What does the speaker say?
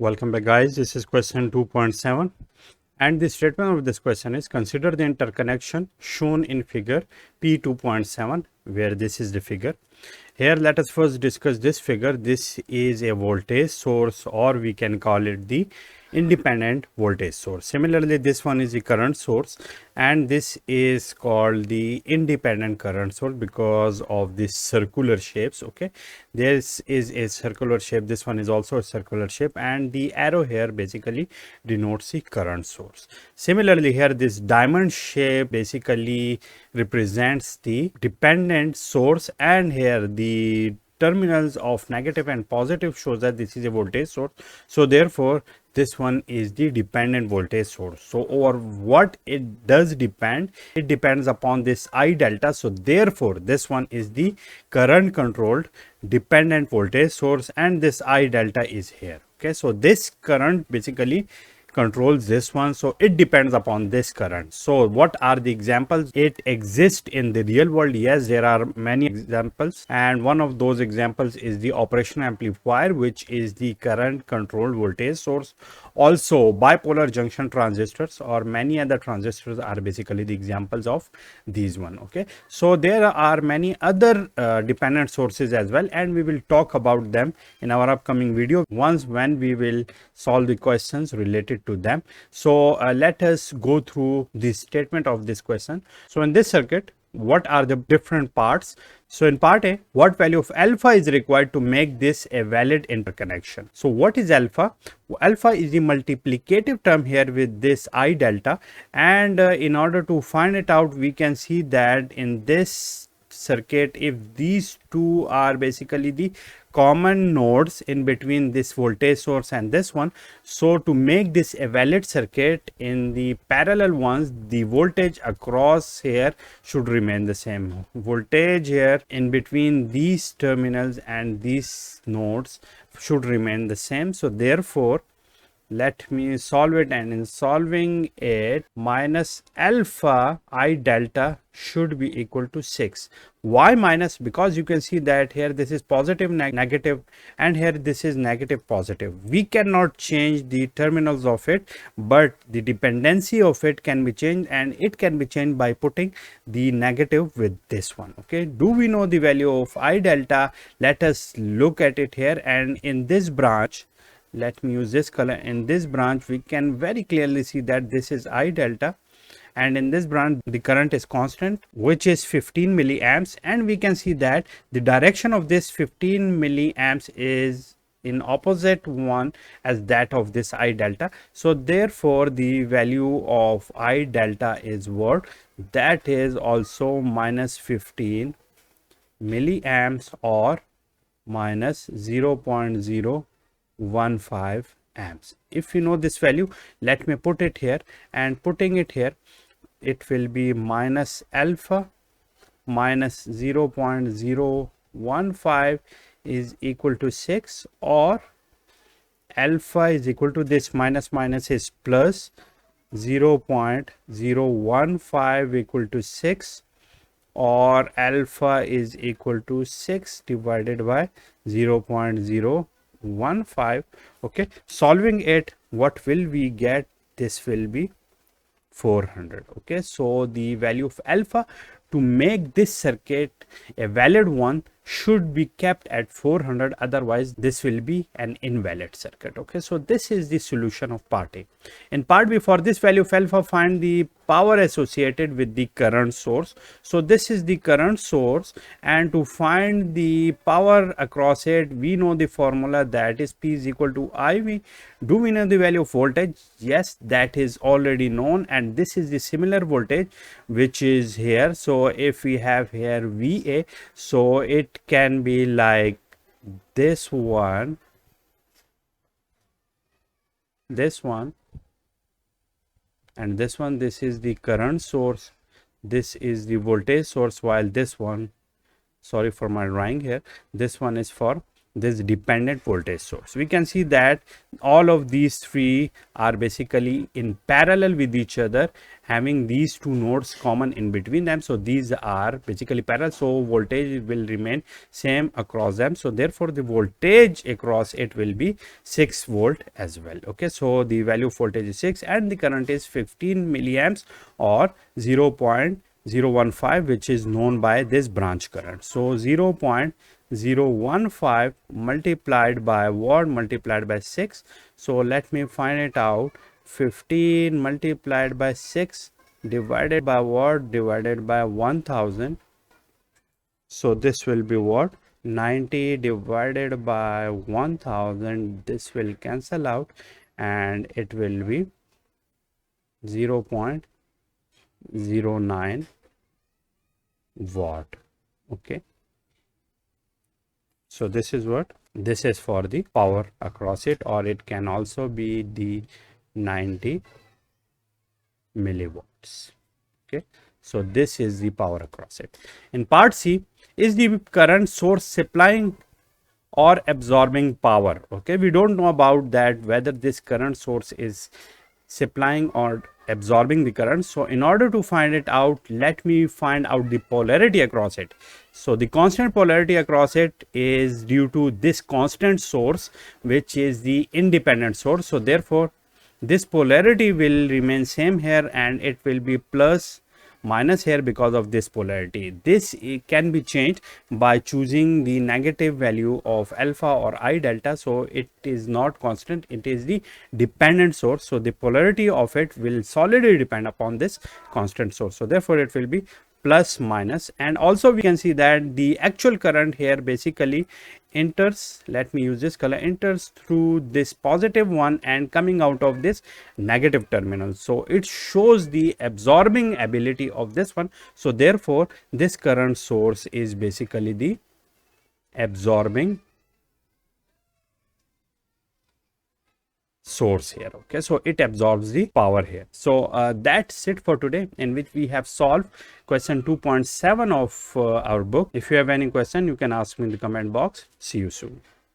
Welcome back, guys. This is question 2.7 and the statement of this question is consider the interconnection shown in figure P2.7, where this is the figure. Here let us first discuss this figure. This is a voltage source, or we can call it the independent voltage source. Similarly, this one is the current source, and this is called the independent current source because of this circular shapes. Okay, this is a circular shape, this one is also a circular shape, and the arrow here basically denotes the current source. Similarly, here this diamond shape basically represents the dependent source, and here the terminals of negative and positive shows that this is a voltage source. So therefore this one is the dependent voltage source. So over what it does depend, it depends upon this I delta. So therefore this one is the current controlled dependent voltage source, and this I delta is here. Okay, so this current basically controls this one, so it depends upon this current. So what are the examples? It exists in the real world. Yes, there are many examples, and one of those examples is the operation amplifier, which is the current controlled voltage source. Also bipolar junction transistors or many other transistors are basically the examples of these one. Okay, so there are many other dependent sources as well, and we will talk about them in our upcoming video when we will solve the questions related to them. So let us go through the statement of this question. So in this circuit, what are the different parts? So in part A, what value of alpha is required to make this a valid interconnection? So what is alpha? Alpha is the multiplicative term here with this I delta, and in order to find it out, we can see that in this circuit, if these two are basically the common nodes in between this voltage source and this one, so to make this a valid circuit, in the parallel ones the voltage across here should remain the same. Voltage here in between these terminals and these nodes should remain the same. So therefore let me solve it, and in solving it, minus alpha I delta should be equal to 6. Why minus? Because you can see that here this is positive negative, and here this is negative positive. We cannot change the terminals of it, but the dependency of it can be changed, and it can be changed by putting the negative with this one. Okay, do we know the value of I delta? Let us look at it here, and in this branch, let me use this color. In this branch we can very clearly see that this is I delta, and in this branch the current is constant, which is 15 milliamps, and we can see that the direction of this 15 milliamps is in opposite one as that of this I delta. So therefore the value of I delta is what? That is also minus 15 milliamps or minus 0.015 amps. If you know this value, let me put it here, and putting it here, it will be minus alpha minus 0.015 is equal to 6, or alpha is equal to this minus is plus 0.015 equal to 6, or alpha is equal to 6 divided by 0.015. Okay, solving it, what will we get? This will be 400. Okay, so the value of alpha to make this circuit a valid one should be kept at 400, otherwise this will be an invalid circuit. Okay, so this is the solution of part A. In part B, for this value of alpha, find the power associated with the current source. So this is the current source, and to find the power across it, we know the formula, that is P is equal to IV. Do we know the value of voltage? Yes, that is already known, and this is the similar voltage which is here. So if we have here VA, so it can be like this one, this one, and this one. This is the current source, this is the voltage source, while this one, sorry for my drawing here, this one is for this dependent voltage source. We can see that all of these three are basically in parallel with each other, having these two nodes common in between them. So these are basically parallel, so voltage will remain same across them. So therefore the voltage across it will be 6 volt as well. Okay, so the value of voltage is 6 and the current is 15 milliamps or 0.015, which is known by this branch current. So 0.015 multiplied by what? Multiplied by 6. So let me find it out. 15 multiplied by 6 divided by what? Divided by 1000. So this will be what? 90 divided by 1000. This will cancel out and it will be 0.09 watt. Okay, so this is what? This is for the power across it, or it can also be the 90 milliwatts. Okay, so this is the power across it. In part C, is the current source supplying or absorbing power? Okay, we don't know about that, whether this current source is supplying or absorbing the current. So in order to find it out, let me find out the polarity across it. So the constant polarity across it is due to this constant source, which is the independent source. So therefore this polarity will remain same here and it will be plus minus here because of this polarity. This can be changed by choosing the negative value of alpha or I delta. So it is not constant, it is the dependent source. So the polarity of it will solidly depend upon this constant source. So therefore it will be plus minus. And also we can see that the actual current here basically enters, let me use this color, enters through this positive one and coming out of this negative terminal. So it shows the absorbing ability of this one. So therefore this current source is basically the absorbing source here. Okay, so it absorbs the power here. So that's it for today, in which we have solved question 2.7 of our book. If you have any question, you can ask me in the comment box. See you soon.